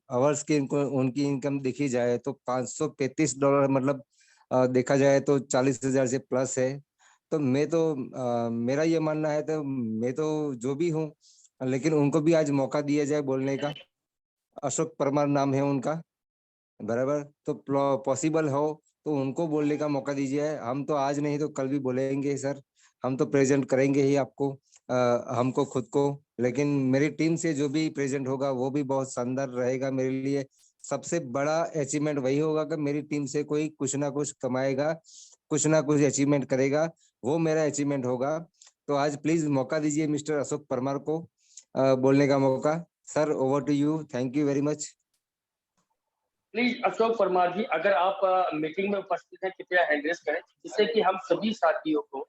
आवर्स की उनकी इनकम देखी जाए तो $535, मतलब देखा जाए तो 40,000 से प्लस है। तो मैं तो मेरा ये मानना है, तो मैं तो जो भी हूँ, लेकिन उनको भी आज मौका दिया जाए बोलने का। अशोक परमार नाम है उनका, बराबर, तो पॉसिबल हो तो उनको बोलने का मौका दीजिए। हम तो आज नहीं तो कल भी बोलेंगे सर, हम तो प्रेजेंट करेंगे ही आपको, हमको खुद को, लेकिन मेरी टीम से जो भी प्रेजेंट होगा वो भी बहुत शानदार रहेगा। मेरे लिए सबसे बड़ा अचीवमेंट वही होगा कि मेरी टीम से कोई कुछ ना कुछ कमाएगा, कुछ ना कुछ अचीवमेंट करेगा, वो मेरा अचीवमेंट होगा। तो आज प्लीज मौका दीजिए मिस्टर अशोक परमार को बोलने का मौका। Sir over to you, thank you very much. Please Ashok Parmar ji, अगर आप मीटिंग में उपस्थित हैं, कृपया हैंड रेज करें, जिससे कि हम सभी साथियों को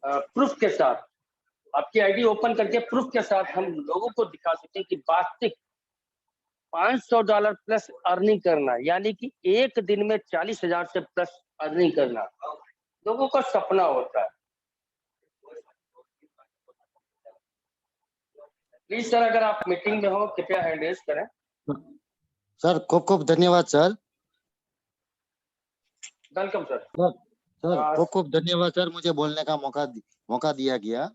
प्रूफ के साथ, आपकी आईडी ओपन करके प्रूफ के साथ हम लोगों को दिखा सकते हैं कि वास्तविक $500 प्लस अर्निंग करना, यानी कि एक दिन में 40,000 से प्लस अर्निंग करना लोगों का सपना होता है। प्लीज सर, अगर आप मीटिंग में हो कृपया हैंड रेज करें। सर खूब खूब धन्यवाद सर। Welcome sir. सर खूब खूब धन्यवाद सर, मुझे बोलने का मौका दिया गया।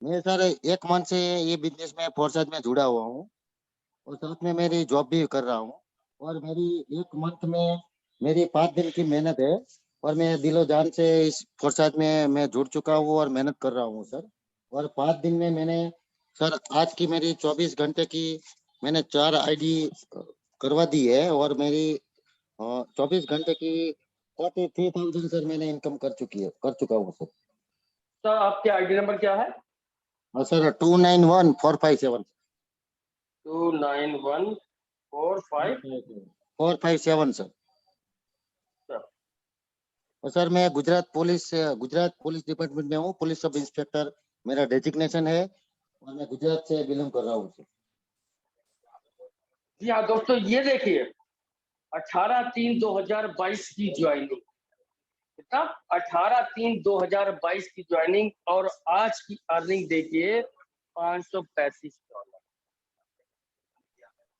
मैं सर 1 मंथ से ये बिजनेस में फोर्साज में जुड़ा हुआ हूँ, और साथ में मेरी जॉब भी कर रहा हूँ, और मेरी 1 मंथ में मेरी 5 दिन की मेहनत है, और मैं दिलो जान से इस फोर्साज में मैं जुड़ चुका हूँ और मेहनत कर रहा हूँ सर। और 5 दिन में मैंने सर, आज की मेरी 24 घंटे की मैंने 4 आईडी करवा दी है, और मेरी 24 घंटे की 43,000 सर मैंने इनकम कर चुका हूँ सर। सर आपके आईडी नंबर क्या है? सर 291457। 291457 सर। और सर मैं गुजरात पुलिस डिपार्टमेंट में हूँ, पुलिस सब इंस्पेक्टर मेरा डेजिग्नेशन है, और मैं गुजरात से बिलोंग कर रहा हूँ सर। जी हाँ दोस्तों, ये देखिए 18/3/2022 की ज्वाइनिंग, कितना? 18/3/2022 की ज्वाइनिंग, और आज की अर्निंग देखिए $535।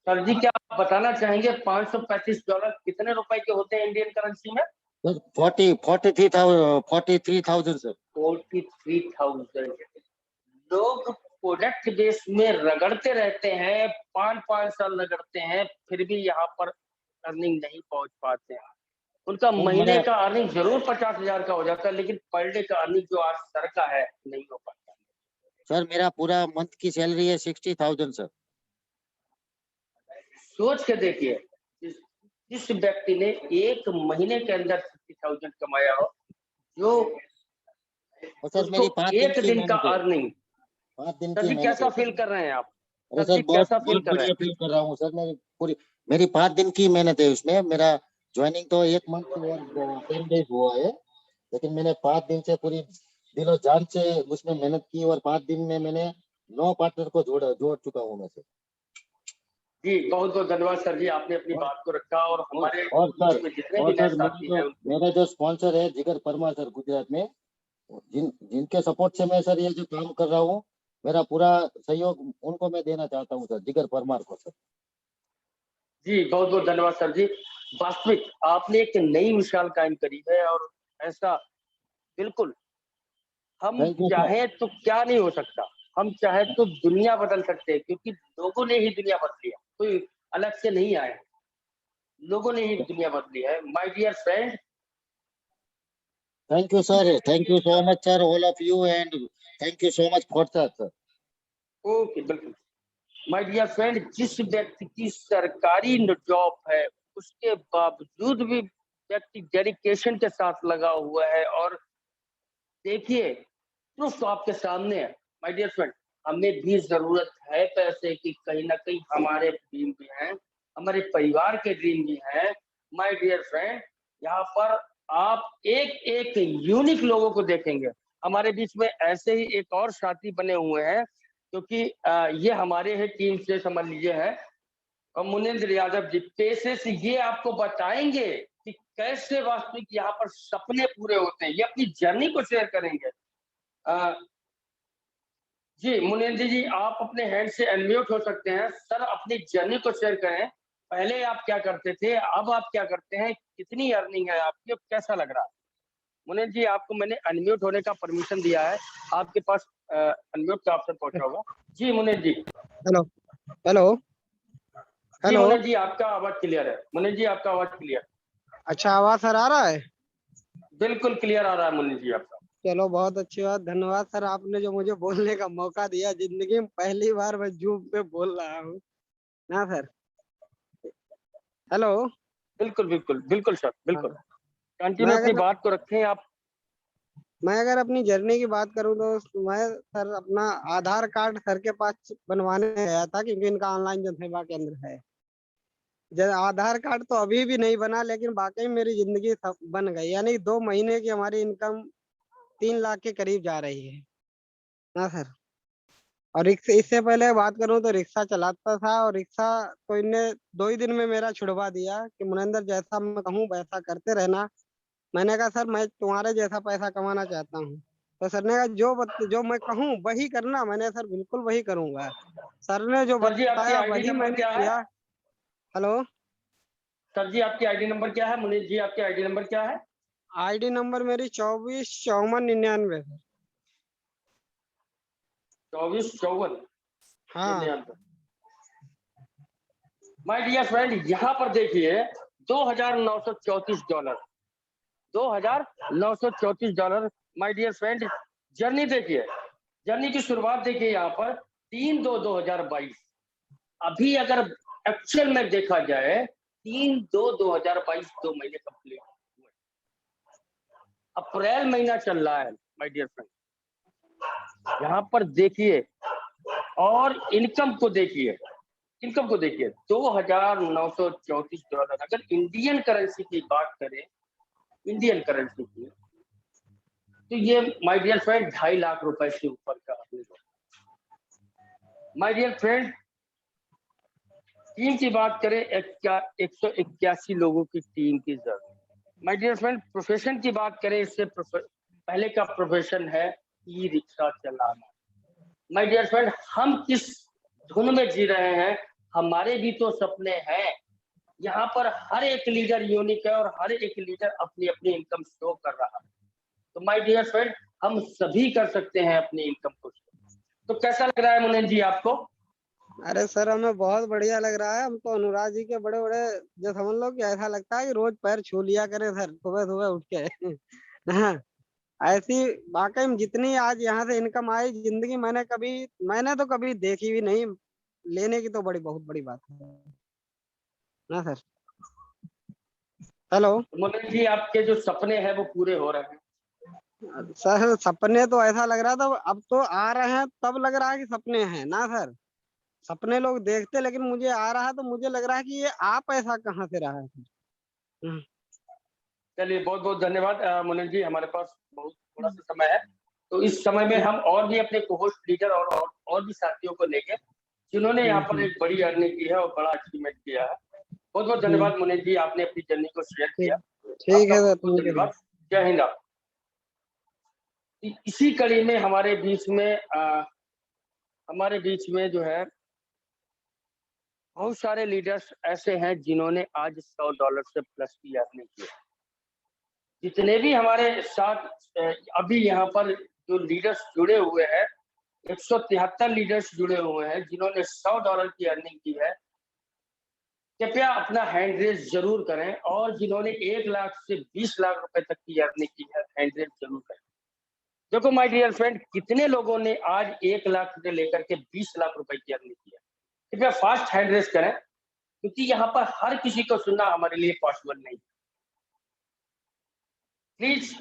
सर जी, क्या आप बताना चाहेंगे $535 कितने रुपए के होते हैं इंडियन करेंसी में? Sir 43,000 sir. 43,000। लोग प्रोडक्ट बेस में रगड़ते रहते हैं, 5-5 साल रगड़ते हैं, फिर भी यहाँ पर अर्निंग नहीं पहुंच पाते हैं। उनका महीने का अर्निंग जरूर 50,000 का हो जाता है, लेकिन पर डे का अर्निंग जो आज सर का है नहीं हो पाता। सर मेरा पूरा मंथ की सैलरी है 60,000 सर। सोच के देखिए, जिस व्यक्ति ने एक महीने के अंदर 60,000 कमाया हो, जो सर मेरी 5 एक दिन का अर्निंग, 5 दिन सर की जी मेहनत कैसा है फील कर रहे हैं आप? अरे सर जी सर कैसा फील बहुत कर रहे बढ़िया हैं? फील कर रहा हूँ सर। मेरी 5 दिन की मेहनत है उसमें। मेरा ज्वाइनिंग तो 1 मंथ और 10 डेज हुआ है, लेकिन मैंने 5 दिन से पूरी दिलो जान से उसमें मेहनत की और 5 दिन में मैंने 9 पार्टनर को जोड़ चुका हूँ मैं सर। जी बहुत बहुत धन्यवाद सर जी, आपने अपनी बात को रखा और हमारे और सर बीच में जितने भी नए साथी हैं उनको मेरे जो स्पॉन्सर है जिगर परमार सर गुजरात में, जिनके सपोर्ट से मैं सर ये जो काम कर रहा हूँ, मेरा पूरा सहयोग उनको मैं देना चाहता हूँ सर, जिगर परमार को सर। जी बहुत बहुत धन्यवाद सर जी। वास्तविक आपने एक नई मिसाल कायम करी है और ऐसा बिल्कुल हम थैंक यू सर। चाहे तो क्या नहीं हो सकता, हम चाहे तो दुनिया बदल सकते हैं क्योंकि लोगों ने ही दुनिया बदली है, कोई अलग से नहीं आया है, लोगों ने ही दुनिया बदली है। My dear friend, thank you sir, thank you so much sir, all of you, and thank you so much for sir. Okay बिल्कुल। माय डियर फ्रेंड, जिस व्यक्ति की सरकारी जॉब है उसके बावजूद भी व्यक्ति डेडिकेशन के साथ लगा हुआ है और देखिए प्रूफ तो आपके सामने है। माय डियर फ्रेंड, हमें भी जरूरत है पैसे की, कहीं ना कहीं हमारे ड्रीम भी हैं, हमारे परिवार के ड्रीम भी हैं। माय डियर फ्रेंड, यहाँ पर आप एक एक यूनिक लोगों को देखेंगे। हमारे बीच में ऐसे ही एक और साथी बने हुए हैं क्योंकि ये हमारे है टीम से समझ लीजिए है, और मुनिंद्र यादव जी पेशे से ये आपको बताएंगे कि कैसे वास्तविक यहाँ पर सपने पूरे होते हैं। ये अपनी जर्नी को शेयर करेंगे। जी मुनिंद्र जी, आप अपने हैंड से अनम्यूट हो सकते हैं। सर अपनी जर्नी को शेयर करें, पहले आप क्या करते थे, अब आप क्या करते हैं, कितनी अर्निंग है आपकी, अब कैसा लग रहा है? मुनिंद्र जी, आपको मैंने अनम्यूट होने का परमिशन दिया है, आपके पास अनम्यूट का ऑप्शन पहुंचा होगा। जी मुनिंद्र जी। हेलो हेलो जी हेलो। मुनिंद्र जी, आपका आवाज क्लियर है। मुनिंद्र जी आपका आवाज क्लियर, अच्छा, आवाज सर आ रहा है? बिल्कुल क्लियर आ रहा है मुनिंद्र जी आपका। चलो बहुत अच्छी बात, धन्यवाद सर, आपने जो मुझे बोलने का मौका दिया। जिंदगी में पहली बार मैं जूम पे बोल रहा हूँ ना सर। हेलो। बिल्कुल बिल्कुल बिल्कुल सर, हाँ, बिल्कुल मैं कंटिन्यू अपनी अगर बात को रखें आप। मैं अगर अपनी जर्नी की बात करूँ तो मैं सर अपना आधार कार्ड सर के पास बनवाने गया था क्योंकि इनका ऑनलाइन जन सेवा केंद्र है। जब आधार कार्ड तो अभी भी नहीं बना, लेकिन वाकई मेरी जिंदगी बन गई। यानी 2 महीने की हमारी इनकम 3 लाख के करीब जा रही है ना सर। और रिक्शा, इससे पहले बात करूं तो रिक्शा चलाता था, और रिक्शा तो इनने 2 ही दिन में मेरा छुड़वा दिया कि मुनिंदर जैसा मैं कहूँ वैसा करते रहना। मैंने कहा सर मैं तुम्हारे जैसा पैसा कमाना चाहता हूँ। तो सर ने कहा जो मैं कहूँ वही करना। मैंने सर बिल्कुल वही करूंगा। सर ने जो सर जी आपकी बताया आईडी वही नंबर मैंने क्या है? किया। हेलो। सर जी आपकी आईडी नंबर क्या है? मुनीष जी आपकी आईडी नंबर क्या है? आईडी नंबर मेरी 245499 सर। 2454 हाँ। माय डियर फ्रेंड, यहाँ पर देखिए $2,934, $2,934। माय डियर फ्रेंड, जर्नी देखिए, जर्नी की शुरुआत देखिए यहाँ पर 3/2/2022। अभी अगर एक्चुअल में देखा जाए 3/2/2022 2 महीने कंप्लीट हुए, अप्रैल महीना चल रहा है। माय डियर फ्रेंड, यहाँ पर देखिए और इनकम को देखिए, इनकम को देखिए $2,934। अगर इंडियन करेंसी की बात करें, इंडियन करेंसी की, तो ये माय डियर फ्रेंड 2.5 लाख रुपए से ऊपर का। माय डियर फ्रेंड, टीम की बात करें 181 लोगों की टीम की जरूरत। माय डियर फ्रेंड, प्रोफेशन की बात करें, इससे पहले का प्रोफेशन है ई रिक्शा चलाना। माय डियर फ्रेंड, हम किस धुन में जी रहे हैं, हमारे भी तो सपने हैं। यहाँ पर हर एक लीडर यूनिक है और हर एक लीडर अपनी अपनी इनकम शो कर रहा है। तो माय डियर फ्रेंड, हम सभी कर सकते हैं अपनी इनकम को शो। तो कैसा लग रहा है मुनीन जी आपको? अरे सर हमें बहुत बढ़िया लग रहा है। हम तो अनुराग जी के बड़े बड़े, जो समझ लो कि ऐसा लगता है कि रोज पैर छू लिया करें सर, सुबह सुबह उठ के। हाँ, ऐसी वाकई में जितनी आज यहाँ से इनकम आई जिंदगी मैंने तो कभी देखी भी नहीं। लेने की तो बहुत बड़ी बात है ना सर। हेलो। मुनीन जी, आपके जो सपने हैं वो पूरे हो रहे हैं। सर सपने तो ऐसा लग रहा था, अब तो आ रहे हैं तब लग रहा है कि सपने हैं ना सर। सपने लोग देखते, लेकिन मुझे आ रहा है तो मुझे लग रहा है कि ये आप ऐसा कहाँ से रहा है सर। हम्म। चलिए बहुत बहुत धन्यवाद मुनीन जी, हमारे पास बहुत थोड़ा सा समय है। तो इस समय में हम और भी अपने कोहोस्ट लीडर और भी साथियों को लेंगे जिन्होंने यहाँ पर एक बड़ी अर्निंग की है और बड़ा अचीवमेंट किया है। बहुत बहुत धन्यवाद मुनीष जी, आपने अपनी जर्नी को शेयर किया। ठीक है सर, धन्यवाद। जय हिंद। आप इसी कड़ी में हमारे बीच में जो है बहुत सारे लीडर्स ऐसे हैं जिन्होंने आज $100 से प्लस की अर्निंग की है। जितने भी हमारे साथ अभी यहाँ पर जो लीडर्स जुड़े हुए हैं, 173 लीडर्स जुड़े हुए हैं जिन्होंने $100 की अर्निंग की है। कृपया अपना हैंड रेज जरूर करें, और जिन्होंने 1 लाख से 20 लाख रुपए तक की अर्निंग की है, हैंड रेज जरूर करें। देखो माय डियर फ्रेंड, कितने लोगों ने आज 1 लाख से लेकर के 20 लाख रुपए की अर्निंग की है? कृपया फास्ट हैंड रेज करें, क्योंकि यहाँ पर हर किसी को सुनना हमारे लिए पॉसिबल नहीं। प्लीज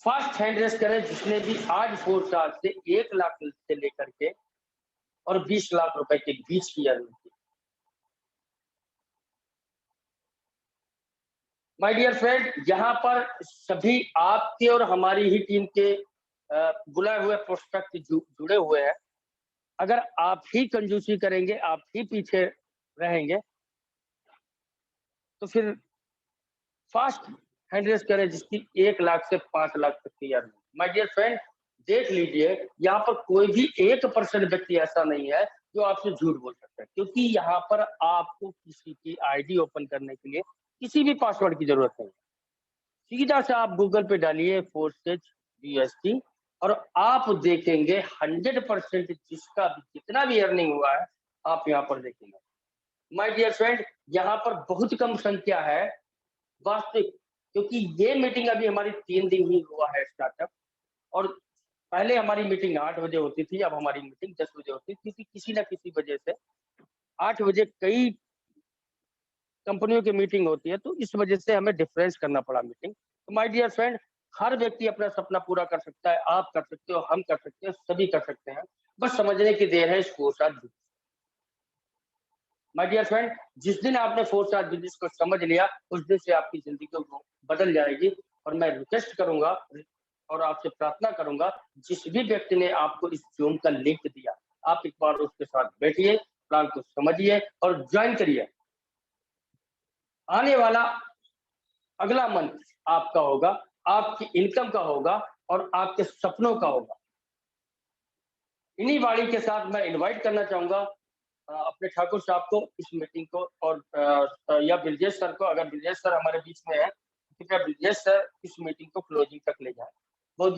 फास्ट हैंड रेज करें जिसने भी आज 4 साल से 1 लाख से लेकर के और 20 लाख रुपए के बीच की अर्निंग की। माय डियर फ्रेंड, यहाँ पर सभी आपके और हमारी ही टीम के बुलाए हुए प्रोस्पेक्ट जुड़े हुए हैं। अगर आप ही कंजूसी करेंगे, आप ही पीछे रहेंगे, तो फिर फास्ट हैंड रेज करें जिसकी 1 लाख से 5 लाख तक की अर्निंग। माय डियर फ्रेंड, देख लीजिए, यहाँ पर कोई भी 1% व्यक्ति ऐसा नहीं है जो आपसे झूठ बोल सकता है, क्योंकि यहाँ पर आपको किसी की आईडी ओपन करने के लिए किसी भी पासवर्ड की जरूरत नहीं। सीधा से आप गूगल पे डालिए फोर्सेज BST और आप देखेंगे 100% जिसका जितना भी अर्निंग हुआ है आप यहाँ पर देखेंगे। माय डियर फ्रेंड, यहाँ पर बहुत कम संख्या है वास्तविक, क्योंकि ये मीटिंग अभी हमारी 3 दिन ही हुआ है स्टार्टअप, और पहले हमारी मीटिंग 8 बजे होती थी, अब हमारी मीटिंग 10 बजे होती है, क्योंकि किसी ना किसी वजह से 8 बजे कई कंपनियों की मीटिंग होती है, तो इस वजह से हमें डिफरेंस करना पड़ा मीटिंग। तो माय डियर फ्रेंड, हर व्यक्ति अपना सपना पूरा कर सकता है, आप कर सकते हो, हम कर सकते हैं, सभी कर सकते हैं, बस समझने की देर है इस 4 साल बिजनेस। माय डियर फ्रेंड, जिस दिन आपने 4 साल बिजनेस को समझ लिया, उस दिन से आपकी जिंदगी को बदल जाएगी। और मैं रिक्वेस्ट करूंगा और आपसे प्रार्थना करूंगा, जिस भी व्यक्ति ने आपको इस जूम का लिंक दिया, आप एक बार उसके साथ बैठिए, प्लान को समझिए और ज्वाइन करिए। आने वाला अगला मंथ आपका होगा, आपकी इनकम का होगा और आपके सपनों का होगा। इन्हीं वाणी के साथ मैं इनवाइट करना चाहूंगा अपने ठाकुर साहब को इस मीटिंग को, और या ब्रिजेश सर को। अगर ब्रिजेश सर हमारे बीच में है, कृपया ब्रिजेश सर इस मीटिंग को क्लोजिंग तक ले जाए। बहुत बहुत